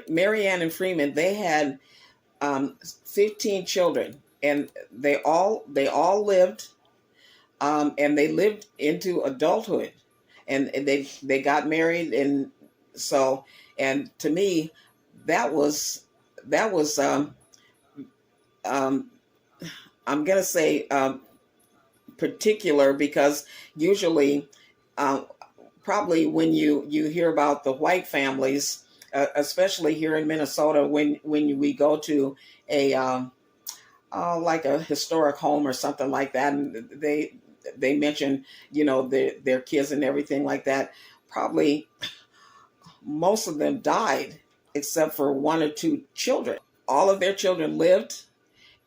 MaryAnn and Freeman, they had 15 children, and they all lived, and they lived into adulthood, and they got married, and so, and to me, that was um, I'm gonna say particular, because usually, uh, probably when you hear about the white families, especially here in Minnesota, when we go to a like a historic home or something like that, and they mention, their kids and everything like that. Probably most of them died except for one or two children. All of their children lived,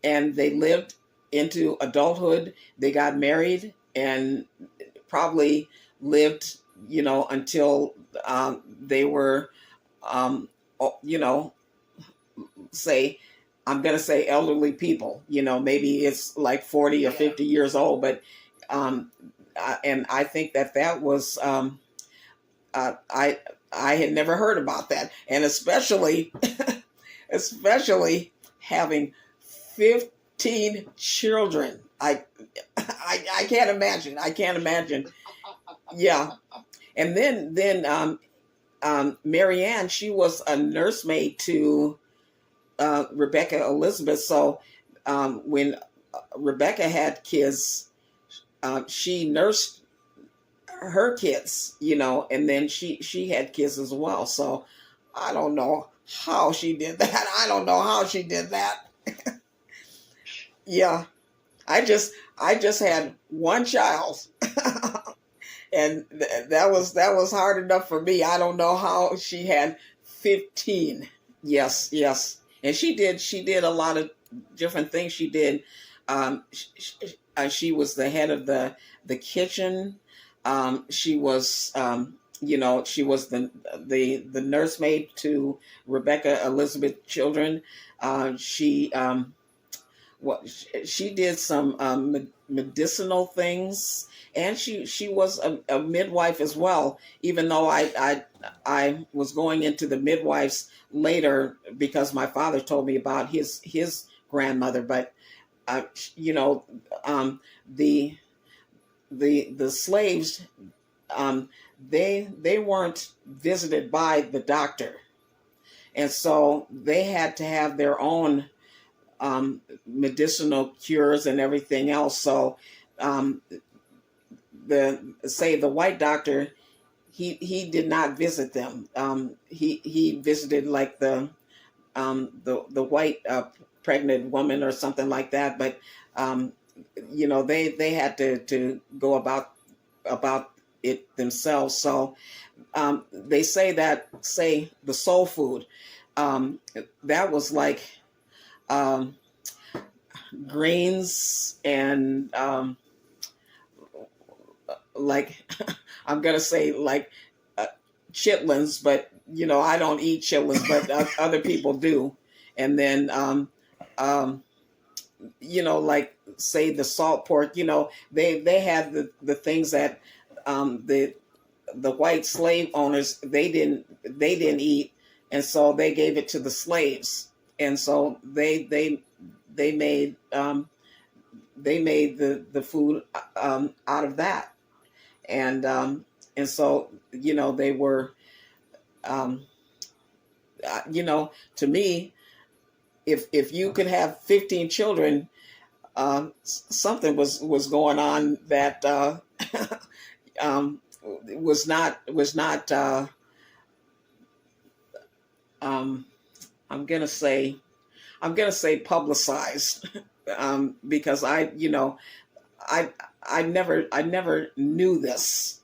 and they lived into adulthood. They got married and probably lived, until they were, um, you know, say, I'm going to say elderly people. Maybe it's like 40 or 50 years old, but um, and I think that was, I had never heard about that, and especially especially having 15 children. I can't imagine. I can't imagine. Yeah. And then MaryAnn, she was a nursemaid to Rebecca Elizabeth. So when Rebecca had kids, she nursed her kids, and then she had kids as well. So I don't know how she did that. I don't know how she did that. Yeah, I just had one child, and that was hard enough for me. I don't know how she had 15. Yes, yes, and she did a lot of different things. She did. She was the head of the kitchen. She was, she was the nursemaid to Rebecca Elizabeth children. She what she did some medicinal things, and she was a midwife as well. Even though I was going into the midwives later, because my father told me about his grandmother. But uh, you know the the slaves, um, they weren't visited by the doctor, and so they had to have their own medicinal cures and everything else. So um, the white doctor, he did not visit them. He visited like the white pregnant woman or something like that. But um, they had to go about it themselves. So they say the soul food, that was like um, greens and like I'm gonna say like uh, chitlins, but I don't eat chitlins, but other people do. And then um, like say the salt pork. They had the things that the white slave owners, they didn't eat, and so they gave it to the slaves, and so they made the food out of that, and so they were, um, to me, if you could have 15 children, something was going on that um, was not um, I'm gonna say publicized, because I I never knew this,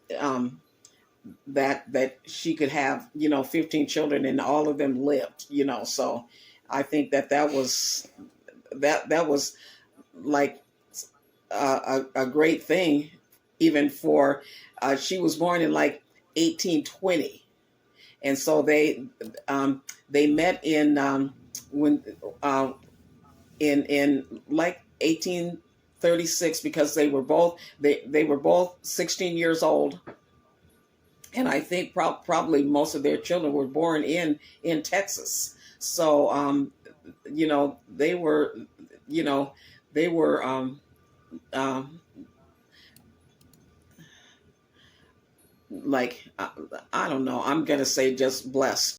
that she could have 15 children and all of them lived. So I think that was like a great thing, even for she was born in like 1820, and so they met in when uh, in like 1836, because they were both 16 years old, and I think probably most of their children were born in Texas. So they were, you know, they were um, like I don't know. I'm gonna say just blessed.